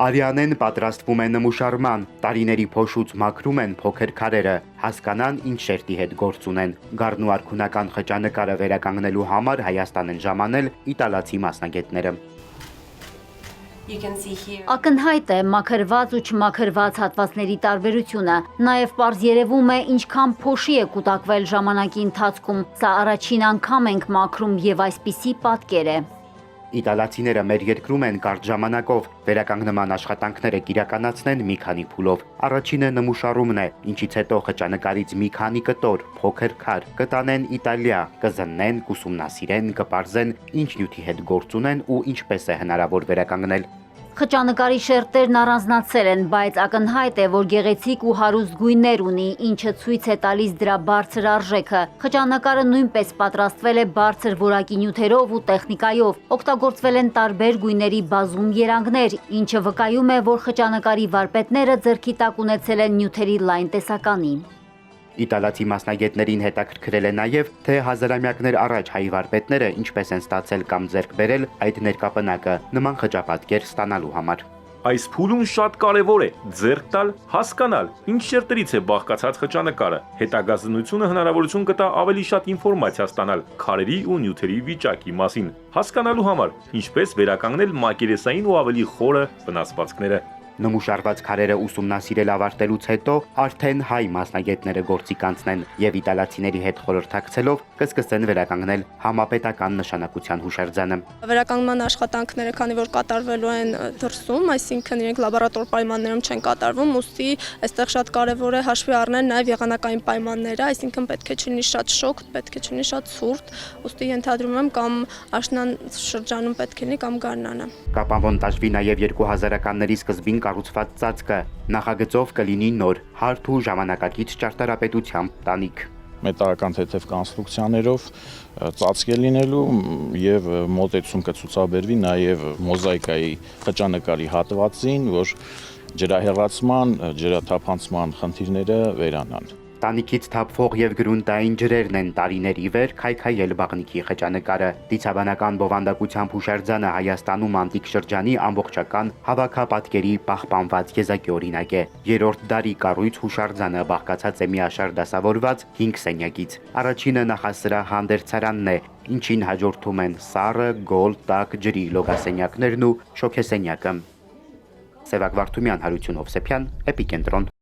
Արիանեն պատրաստվում է նմուշարման, տարիների փոշուց մաքրում են փոքր քարերը, հասկանան ինչ շերտի հետ գործ ունեն։ Գառն ու արքունական խճանկարը վերականգնելու համար Հայաստան են ժամանել իտալացի մասնագետները։ Ակնհայտ է մաքրված ու չմաքրված հատվածների տարբերությունը, նաև պարզ երևում է ինչքան փոշի է կուտակվել ժամանակի ընթացքում, սա առաջին անգամ ենք մաքրում եւ այսպիսի պատկեր է։ Իտալացիները մեր երկրում են կարճ ժամանակով վերականգնման աշխատանքները կիրականացնեն մի քանի փուլով։ Առաջինը նմուշարումն է, ինչից հետո խճանկարից մի քանի կտոր, փոքր քար կտանեն Իտալիա, կզննեն, կուսումնասիրեն, կպարզեն ինչ նյութի հետ գործ ունեն ու ինչպես է հնարավոր վերականգնել։ Խճանկարի շերտերն առանձնացել են, բայց ակնհայտ է, որ գեղեցիկ ու հարուստ գույներ ունի, ինչը ցույց է տալիս դրա բարձր արժեքը։ Խճանկարը նույնպես պատրաստվել է բարձր որակի նյութերով ու տեխնիկայով, օգտագործվել են տարբեր գույների բազում երանգներ, ինչը վկայում է, որ խճանկարի վարպետները ձեռքի տակ ունեցել են նյութերի լայն տեսականի։ Իտալացի մասնագետներին հետաքրքրել է նաև, թե հազարամյակներ առաջ հայ վարպետները ինչպես են ստացել կամ ձեռք բերել այդ ներկապնակը նման խճապատկեր ստանալու համար։ Այս փուլում շատ կարևոր է ձեռք տալ, հասկանալ, ինչ շերտերից է բաղկացած խճանկարը։ Հետագա զննությունը հնարավորություն կտա ավելի շատ ինֆորմացիա ստանալ քարերի ու նյութերի վիճակի մասին, հասկանալու համար, ինչպես վերականգնել մակերեսային ու ավելի խորը վնասվածքները։ Նմուշարված քարերը ուսումնասիրել ավարտելուց հետո արդեն հայ մասնագետները գործի կանցնեն եւ իտալացիների հետ խորհրդակցելով կսկսեն վերականգնել համապետական նշանակության հուշարձանը։ Վերականգնման աշխատանքները, քանի որ կատարվելու են դրսում, այսինքն իրենք լաբորատոր պայմաններում չեն կատարվում, ուստի այստեղ շատ կարևոր է հաշվի առնել նաեւ եղանակային պայմանները, այսինքն պետք է չլինի շատ շոգ, պետք է չլինի շատ ցուրտ, ուստի ենթադրում եմ կամ աշնան շրջանում պետք է լինի կամ գարնանը։ Կապանմոնտաժվի նաեւ 2000-ականների սկզբին կառուցված ծածկը նախագծով կլինի նոր հարթ ու ժամանակակից ճարտարապետությամբ տանիք։ Մետաղական թեթև կոնստրուկցիաներով ծածկ է լինելու եւ մոտեցում կցուցաբերվի նաեւ մոզաիկայի խճանկարի հատվածին, որ ջրահեղացման, ջրաթափանցման խնդիրները վերանան։ Տանիքից թափվող եւ գրունտային ջրերն են տարիների վեր քայքայել բաղնիքի խճանկարը։ Դիցաբանական բովանդակությամբ հուշարձանը Հայաստանում անտիկ շրջանի ամբողջական հավաքապատկերի պահպանված եզակի օրինակ է։ Երրորդ դարի կառույց հուշարձանը բաղկացած է միաշար դասավորված 5 սենյակից։ Առաջինը նախասրահ հանդերձարանն է, ինչին հաջորդում են սառը, գոլ, տաք ջրի լոգասենյակներն ու շոգեսենյակը։ Սևակ Վարդումյան, Հարություն Հովսեփյան, Էպիկենտրոն։